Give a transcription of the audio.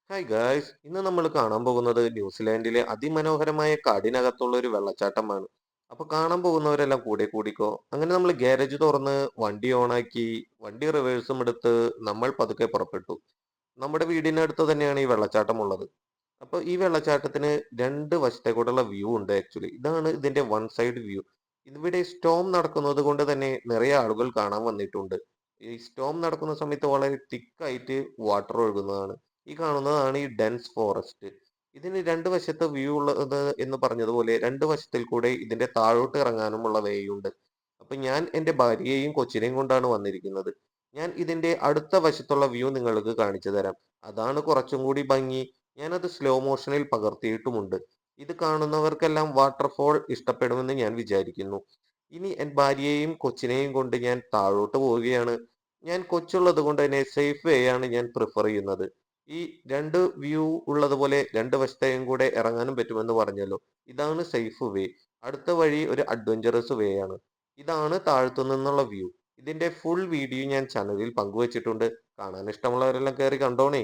Hi guys, ഇന്ന് നമ്മൾ കാണാൻ പോകുന്നത് ന്യൂസിലാൻഡിലെ അതിമനോഹരമായ കാടിനകത്തുള്ള ഒരു വെള്ളച്ചാട്ടമാണ്. അപ്പൊ കാണാൻ പോകുന്നവരെല്ലാം കൂടെ കൂടിക്കോ. അങ്ങനെ നമ്മൾ ഗാരേജ് തുറന്ന് വണ്ടി ഓണാക്കി, വണ്ടി റിവേഴ്സും എടുത്ത് നമ്മൾ പതുക്കെ പുറപ്പെട്ടു. നമ്മുടെ വീടിനടുത്ത് തന്നെയാണ് ഈ വെള്ളച്ചാട്ടം ഉള്ളത്. അപ്പൊ ഈ വെള്ളച്ചാട്ടത്തിന് രണ്ട് വശത്തേക്കൂടെയുള്ള വ്യൂ ഉണ്ട്. ആക്ച്വലി ഇതാണ് ഇതിന്റെ വൺ സൈഡ് വ്യൂ. ഇവിടെ സ്റ്റോം നടക്കുന്നത് കൊണ്ട് തന്നെ നിറയെ ആളുകൾ കാണാൻ വന്നിട്ടുണ്ട്. ഈ സ്റ്റോം നടക്കുന്ന സമയത്ത് വളരെ തിക്കായിട്ട് വാട്ടർ ഒഴുകുന്നതാണ്. ഈ കാണുന്നതാണ് ഈ ഡെൻസ് ഫോറസ്റ്റ്. ഇതിന് രണ്ട് വശത്ത് വ്യൂ ഉള്ളത് എന്ന് പറഞ്ഞതുപോലെ രണ്ട് വശത്തിൽ കൂടെ ഇതിന്റെ താഴോട്ട് ഇറങ്ങാനുമുള്ള വേ ഉണ്ട്. അപ്പൊ ഞാൻ എൻ്റെ ഭാര്യയെയും കൊച്ചിനെയും കൊണ്ടാണ് വന്നിരിക്കുന്നത്. ഞാൻ ഇതിന്റെ അടുത്ത വശത്തുള്ള വ്യൂ നിങ്ങൾക്ക് കാണിച്ചു തരാം. അതാണ് കുറച്ചും കൂടി ഭംഗി. ഞാനത് സ്ലോ മോഷനിൽ പകർത്തിയിട്ടുമുണ്ട്. ഇത് കാണുന്നവർക്കെല്ലാം വാട്ടർഫോൾ ഇഷ്ടപ്പെടുമെന്ന് ഞാൻ വിചാരിക്കുന്നു. ഇനി എൻ ഭാര്യയെയും കൊച്ചിനെയും കൊണ്ട് ഞാൻ താഴോട്ട് പോവുകയാണ്. ഞാൻ കൊച്ചുള്ളത് കൊണ്ട് തന്നെ സേഫ് വേ ആണ് ഞാൻ പ്രിഫർ ചെയ്യുന്നത്. ഈ രണ്ട് വ്യൂ ഉള്ളതുപോലെ രണ്ട് വശത്തെയും കൂടെ ഇറങ്ങാനും പറ്റുമെന്ന് പറഞ്ഞല്ലോ. ഇതാണ് സേഫ് വേ. അടുത്ത വഴി ഒരു അഡ്വഞ്ചറസ് വേ ആണ്. ഇതാണ് താഴത്തു നിന്നുള്ള വ്യൂ. ഇതിന്റെ ഫുൾ വീഡിയോ ഞാൻ ചാനലിൽ പങ്കുവച്ചിട്ടുണ്ട്. കാണാൻ ഇഷ്ടമുള്ളവരെല്ലാം കയറി കണ്ടോണേ.